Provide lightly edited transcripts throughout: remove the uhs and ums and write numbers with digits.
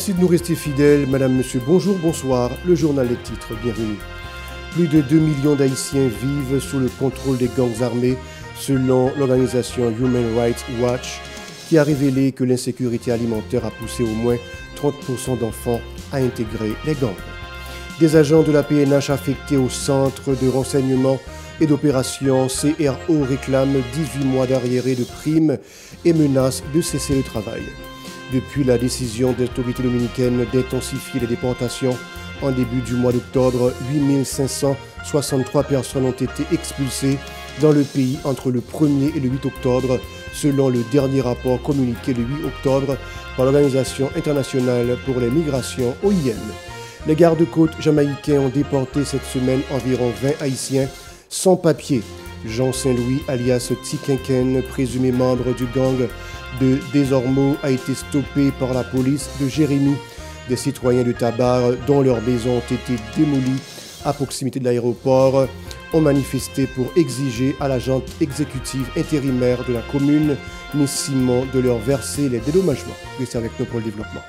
Merci de nous rester fidèles. Madame, Monsieur, bonjour, bonsoir. Le journal des titres, bienvenue. Plus de 2 millions d'Haïtiens vivent sous le contrôle des gangs armés, selon l'organisation Human Rights Watch, qui a révélé que l'insécurité alimentaire a poussé au moins 30% d'enfants à intégrer les gangs. Des agents de la PNH affectés au Centre de renseignement et d'opération CRO réclament 18 mois d'arriérés de primes et menacent de cesser le travail. Depuis la décision des autorités dominicaines d'intensifier les déportations en début du mois d'octobre, 8563 personnes ont été expulsées dans le pays entre le 1er et le 8 octobre, selon le dernier rapport communiqué le 8 octobre par l'Organisation internationale pour les migrations OIM. Les gardes-côtes jamaïcains ont déporté cette semaine environ 20 Haïtiens sans papier. Jean Saint-Louis, alias Tikinken, présumé membre du gang de Desormeaux, a été stoppé par la police de Jérémie. Des citoyens de Tabar, dont leurs maisons ont été démolies à proximité de l'aéroport, ont manifesté pour exiger à la junte exécutive intérimaire de la commune, Nice Simon, de leur verser les dédommagements. Restez avec nous pour le développement.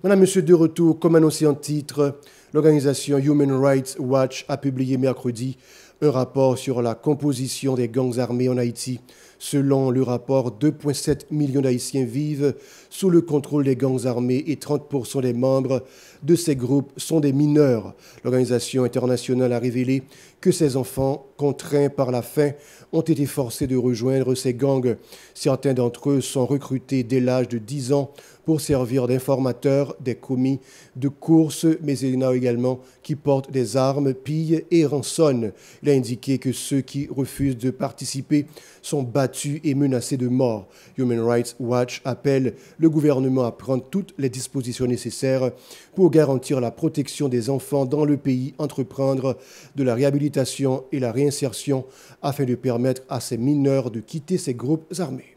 Madame, Monsieur, de retour, comme annoncé en titre, l'organisation Human Rights Watch a publié mercredi un rapport sur la composition des gangs armés en Haïti. Selon le rapport, 2,7 millions d'Haïtiens vivent sous le contrôle des gangs armés et 30% des membres de ces groupes sont des mineurs. L'organisation internationale a révélé que ces enfants, contraints par la faim, ont été forcés de rejoindre ces gangs. Certains d'entre eux sont recrutés dès l'âge de 10 ans pour servir d'informateurs, des commis de course, mais il y en a également qui portent des armes, pillent et rançonnent. Il a indiqué que ceux qui refusent de participer sont battus et menacés de mort. Human Rights Watch appelle le gouvernement à prendre toutes les dispositions nécessaires pour garantir la protection des enfants dans le pays, entreprendre de la réhabilitation et la réinsertion afin de permettre à ces mineurs de quitter ces groupes armés.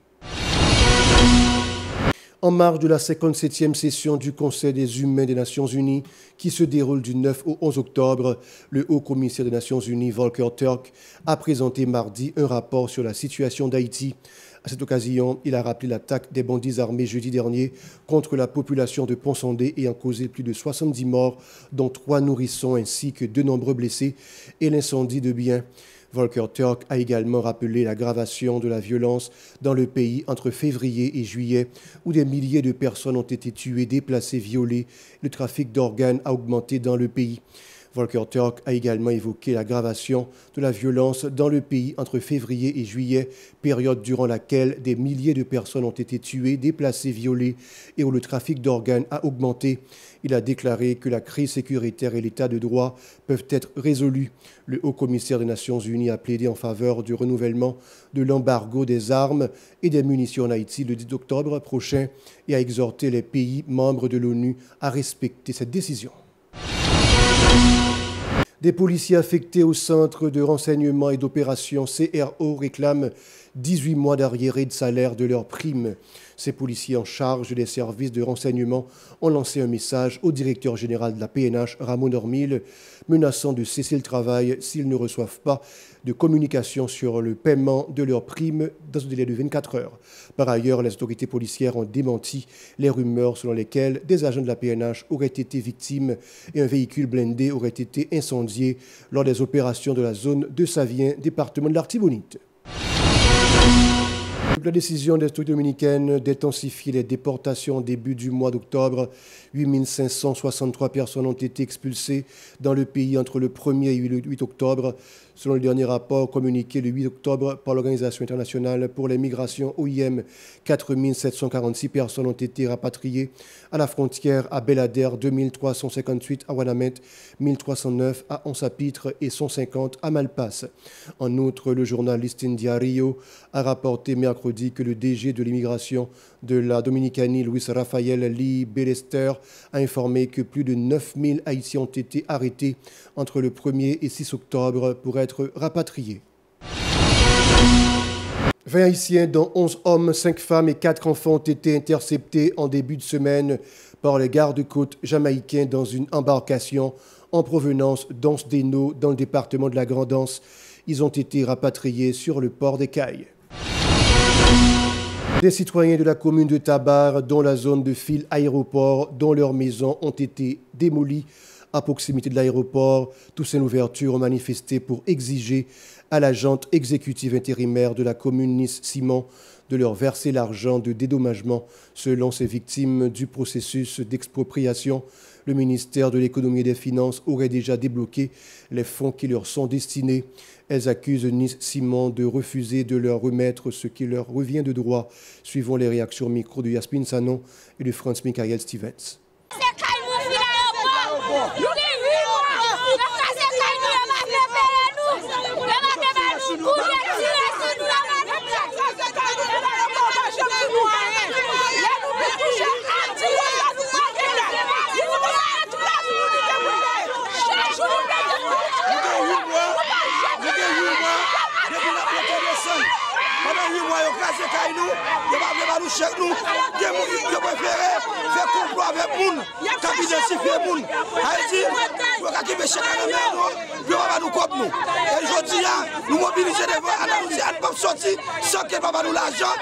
En marge de la 57e session du Conseil des humains des Nations Unies, qui se déroule du 9 au 11 octobre, le haut-commissaire des Nations Unies, Volker Turk, a présenté mardi un rapport sur la situation d'Haïti. À cette occasion, il a rappelé l'attaque des bandits armés jeudi dernier contre la population de Pont-Sondé ayant causé plus de 70 morts, dont 3 nourrissons ainsi que de nombreux blessés, et l'incendie de biens. Volker Turk a également rappelé l'aggravation de la violence dans le pays entre février et juillet, où des milliers de personnes ont été tuées, déplacées, violées. Le trafic d'organes a augmenté dans le pays. Volker Turk a également évoqué l'aggravation de la violence dans le pays entre février et juillet, période durant laquelle des milliers de personnes ont été tuées, déplacées, violées et où le trafic d'organes a augmenté. Il a déclaré que la crise sécuritaire et l'état de droit peuvent être résolus. Le haut-commissaire des Nations Unies a plaidé en faveur du renouvellement de l'embargo des armes et des munitions en Haïti le 10 octobre prochain et a exhorté les pays membres de l'ONU à respecter cette décision. Des policiers affectés au Centre de renseignement et d'opération CRO réclament 18 mois d'arriérés de salaire de leurs primes. Ces policiers en charge des services de renseignement ont lancé un message au directeur général de la PNH, Ramon Ormil, menaçant de cesser le travail s'ils ne reçoivent pas de communication sur le paiement de leurs primes dans un délai de 24 heures. Par ailleurs, les autorités policières ont démenti les rumeurs selon lesquelles des agents de la PNH auraient été victimes et un véhicule blindé aurait été incendié lors des opérations de la zone de Savien, département de l'Artibonite. La décision des autorités dominicaines d'intensifier les déportations au début du mois d'octobre, 8563 personnes ont été expulsées dans le pays entre le 1er et le 8 octobre. Selon le dernier rapport communiqué le 8 octobre par l'Organisation internationale pour les migrations OIM, 4746 personnes ont été rapatriées à la frontière à Belader, 2358 à Wanamet, 1309 à Onsapitre et 150 à Malpasse. En outre, le journal Listín Diario a rapporté mercredi que le DG de l'immigration de la Dominicanie, Luis Rafael Lee Bellester, a informé que plus de 9000 Haïtiens ont été arrêtés entre le 1er et 6 octobre pour être rapatriés. 20 Haïtiens, dont 11 hommes, 5 femmes et 4 enfants, ont été interceptés en début de semaine par les gardes-côtes jamaïcains dans une embarcation en provenance d'Anse-des-Naux dans le département de la Grande-Anse. Ils ont été rapatriés sur le port des Cailles. Des citoyens de la commune de Tabar, dans la zone de fil aéroport, dont leurs maisons ont été démolies à proximité de l'aéroport. Tous ces ouvertures ont manifesté pour exiger à la junte exécutive intérimaire de la commune Nice-Simon de leur verser l'argent de dédommagement selon ces victimes du processus d'expropriation. Le ministère de l'Économie et des Finances aurait déjà débloqué les fonds qui leur sont destinés. Elles accusent Nice-Simon de refuser de leur remettre ce qui leur revient de droit, suivant les réactions micro de Yasmine Sanon et de Franz Michael Stevens. Nous mobiliser devant annoncer à ne sortir sans que papa nous l'argent,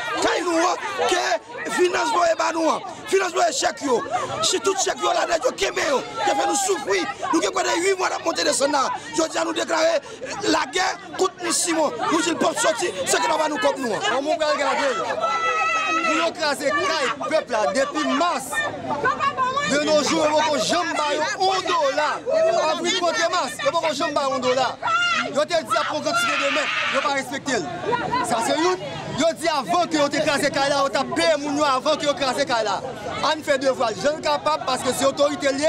que financement est nous. Financement est chèque. Si tout chèque là, nous qui fait nous souffrir, nous qui avons 8 mois de monter de son je dis à nous déclarer la guerre contre nous Simon. Nous ne pouvons sortir sans que papa nous coupe nous. Nous avons écrasé le peuple depuis mars. De nos jours, nous avons jamais $1. Après le 1er mars, nous avons jamais $1. Nous avons dit pour continuer de mettre, nous n'avons pas respecté. Ça c'est une. Nous avons dit avant que nous écrasé Kaila, nous avons payé nous avant que nous écrasé Kaila. On fait devoir. Je suis capable parce que c'est l'autorité liée,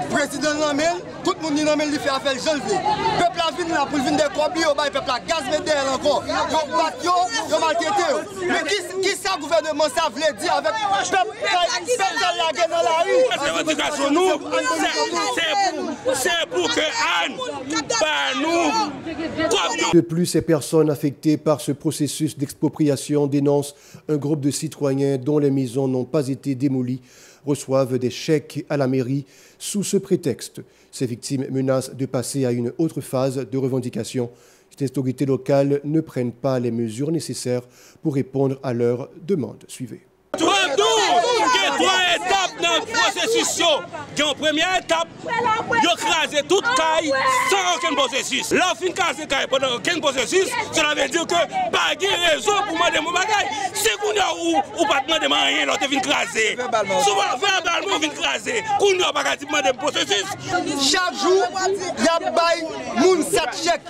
le président l'emmène, tout le monde l'emmène, il fait affaire, je le fais. Le peuple a venu là pour venir des copies, le peuple a gaz médère encore. Ils ont battu, ils ont maltraité. Mais qui ça le gouvernement ça voulait dire avec le peuple qui la guerre dans la rue? C'est pour que Anne, pas nous. De plus, ces personnes affectées par ce processus d'expropriation dénoncent un groupe de citoyens dont les maisons n'ont pas été démolies reçoivent des chèques à la mairie sous ce prétexte. Ces victimes menacent de passer à une autre phase de revendication. Les autorités locales ne prennent pas les mesures nécessaires pour répondre à leurs demandes. Suivez. Trois étapes dans le processus. Dans la première étape, ils ont crasé toute caille sans aucun processus. Là, on fin crasé caille pendant aucun processus, cela veut dire que pas de raison pour demander mon bagage. Si vous ou pas demander rien, l'autre vient craser. Souvent, verbalement, on vient craser. Vous n'avez pas demander le processus. Chaque jour, il y a des 7 chèques.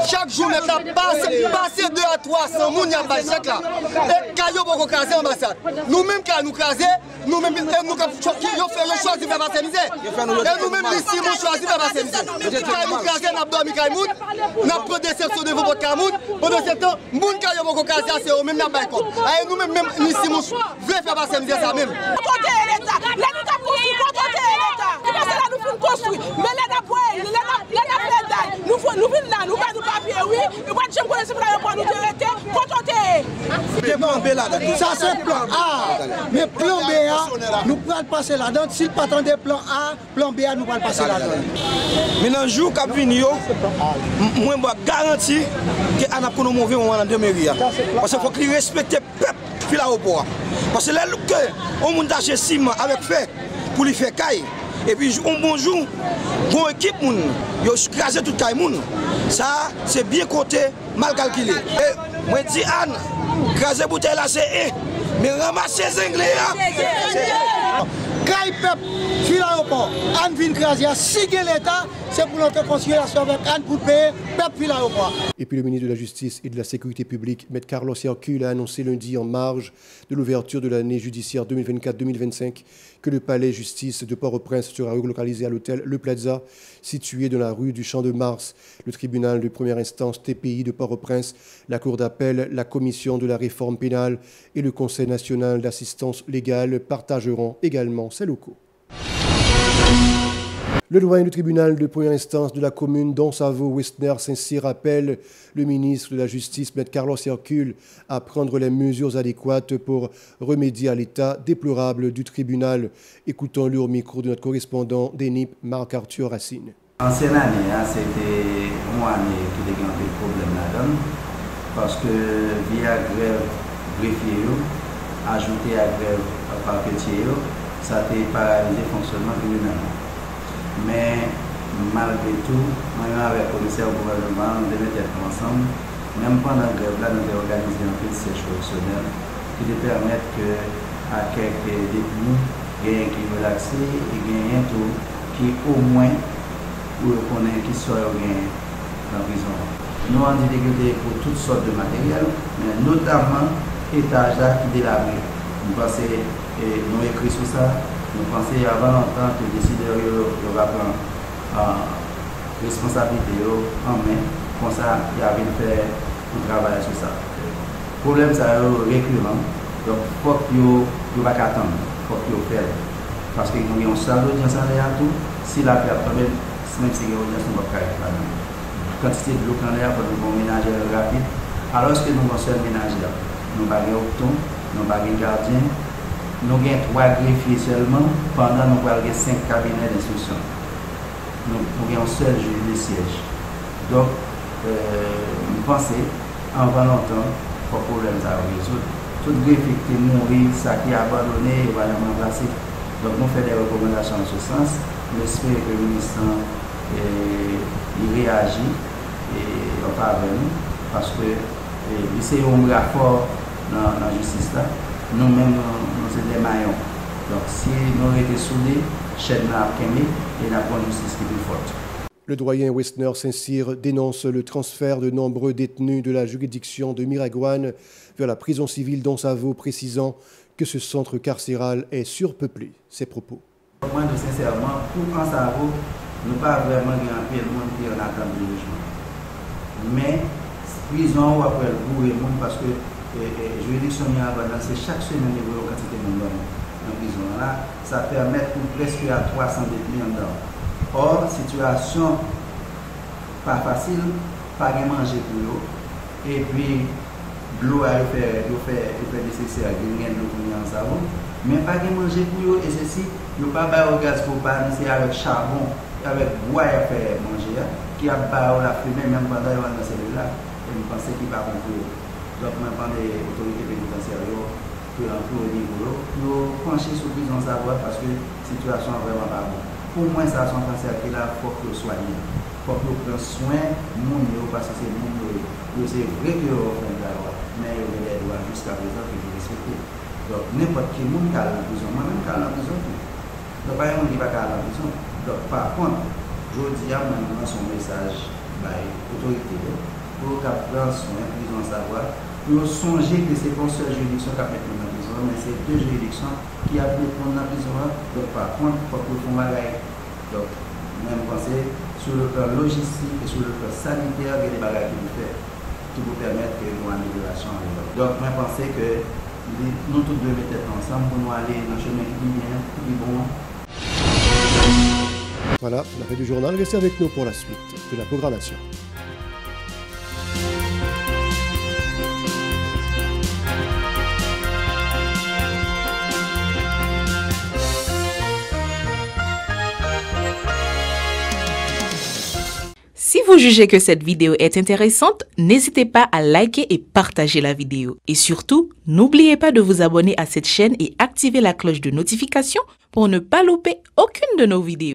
Chaque jour, il y a passé 2 à 300 moun, il y a des chèques là. Et quand ils ont crasé l'ambassade, nous-mêmes, quand nous crasé, nous-mêmes, nous avons choisi de faire passer misère. Et nous-mêmes, ici, nous choisissons de faire passer misère. Quand nous crasé, nous avons dormi Kaimoun, nous avons pris des déceptions de votre Kaimoun. Pendant ce temps, nous avons crasé, c'est eux-mêmes, nous avons compte. Et nous-mêmes, ici, nous voulons faire passer misère ça même. Nous venons là, nous avons papier, oui, nous avons papier, ça c'est plan A, mais plan B, nous pouvons passer là-dedans. Si pas attendre plan A, plan B, nous pouvons passer là-dedans. Mais dans le jour qui vient, moi je garantis que nous avons un mauvais moment dans 2000. Parce qu'il faut qu'il respecte le peuple qui est là au pouvoir. Parce que là, on a acheté ciment avec fait pour lui faire caille. Et puis un bon jour, une équipe, ils ont crasé toute caille. Ça, c'est bien côté, mal calculé. Et moi, je dis, Anne, craser bouteille là, c'est mais ramasser les Anglais. Caille peuple, fil aéroport, Anne vient craser, si l'État, c'est pour notre conciliation avec Anne pour payer peuple fil aéroport. Et puis le ministre de la Justice et de la Sécurité publique, M. Carlos Hercule, a annoncé lundi en marge de l'ouverture de l'année judiciaire 2024-2025 que le palais justice de Port-au-Prince sera relocalisé à l'hôtel Le Plaza, situé dans la rue du Champ de Mars. Le tribunal de première instance TPI de Port-au-Prince, la Cour d'appel, la Commission de la réforme pénale et le Conseil national d'assistance légale partageront également ces locaux. Le doyen du tribunal de première instance de la commune d'Onsavo-Westner-Saint-Cyr appelle le ministre de la Justice, M. Carlos Hercule, à prendre les mesures adéquates pour remédier à l'état déplorable du tribunal. Écoutons-le au micro de notre correspondant d'ENIP, Marc-Arthur Racine. Ancienne année, c'était une année qui a eu des problèmes là-dedans, parce que via grève greffier, ajouté à grève par Pétier, ça a paralysé le fonctionnement criminel. Mais malgré tout, moi avec le commissaire au gouvernement, nous devons être ensemble. Même pendant la grève, là, nous avons organisé un peu de siège professionnel qui permettent que à quelques détenus, il y a qui relaxé et il y a tout qui au moins pour reconnaître qui soit dans la prison. Nous avons des difficultés pour toutes sortes de matériel, mais notamment l'étage qui délabré. Nous pensons, nous écrit sur ça, nous pensons avant longtemps que les décideurs va prendre responsabilité en main, comme ça, il y avait fait pour travailler sur ça. Le problème, c'est récurrent, donc il faut que vous ne pas attendre, il faut que vous fassiez. Parce que nous avons un salle d'audience à tout, si la perte, même si l'audience ne va pas être là. Quantité de l'eau qu'on a pour nous ménager rapide, alors que nous avons seul ménagère. Nous n'avons pas de octon, nous n'avons pas de gardien, nous avons 3 greffiers seulement, pendant nous avons 5 cabinets d'instruction. Nous avons un seul juge de siège. Donc, nous pensons, en longtemps, pour le problème à résoudre. Tout greffier qui est mort, ça qui est abandonné, il va le remplacer. Donc, nous faisons des recommandations en ce sens. Nous espérons que le ministre il réagit et on parle avec nous parce que c'est un rapport dans la justice là. Nous-mêmes, nous sommes des maillons. Donc, si nous étions soudés, chaîne n'a pas et n'a pas une justice qui est plus forte. Le doyen Westner Saint-Cyr dénonce le transfert de nombreux détenus de la juridiction de Miragouane vers la prison civile d'Onsavo, précisant que ce centre carcéral est surpeuplé. Ses propos. Moi, sincèrement, pour Onsavo, nous pas vraiment gagné le monde qui en attend de logement. Mais, prison, après le bout et le monde, parce que juridiction c'est chaque semaine une quantité de monde dans la prison. Là, ça permet pour presque à 300 détenus en dedans. Or, situation pas facile, pas de manger pour eux. Et puis, l'eau a fait nécessaire, il y a de l'eau pour en savon. Mais pas de manger pour eux, et ceci, nous pas de gaz pour pas, c'est avec charbon, avec bois à faire manger, qui a barré la fumée même pendant qu'ils sont dans celui-là. Et nous pensons qu'il va conclure. Donc, maintenant, les autorités pénitentiaires, pour au niveau, nous pencher sur prison savoir parce que la situation est vraiment pas bonne. Pour moi, ça sont cancer qui là, il faut que soigne. Il faut que prenne soin de mon parce que c'est mon c'est vrai que vous faites la loi, mais vous avez des droits jusqu'à présent que vous respectez. Donc, n'importe qui monde qui a la prison, moi-même qui a la prison. Donc, pas un monde qui va à la prison. Donc, par contre, je dis à moi, son message à l'autorité pour qu'elle prenne soin de prison savoir. Pour songer que ce n'est pas une seule juridiction qui a fait dans la prison, mais c'est 2 juridictions qui a pu prendre la prison. Donc, par contre, il faut que vous fassiez. Donc, même penser sur le plan logistique et sur le plan sanitaire, il y a des bagages qui vous font, qui vous permettent que nous ayons une amélioration. Donc, je pense que nous tous devons mettre ensemble pour nous aller dans le chemin qui est bien, qui est bon. Voilà, la fin du journal. Restez avec nous pour la suite de la programmation. Si vous jugez que cette vidéo est intéressante, n'hésitez pas à liker et partager la vidéo. Et surtout, n'oubliez pas de vous abonner à cette chaîne et activer la cloche de notification pour ne pas louper aucune de nos vidéos.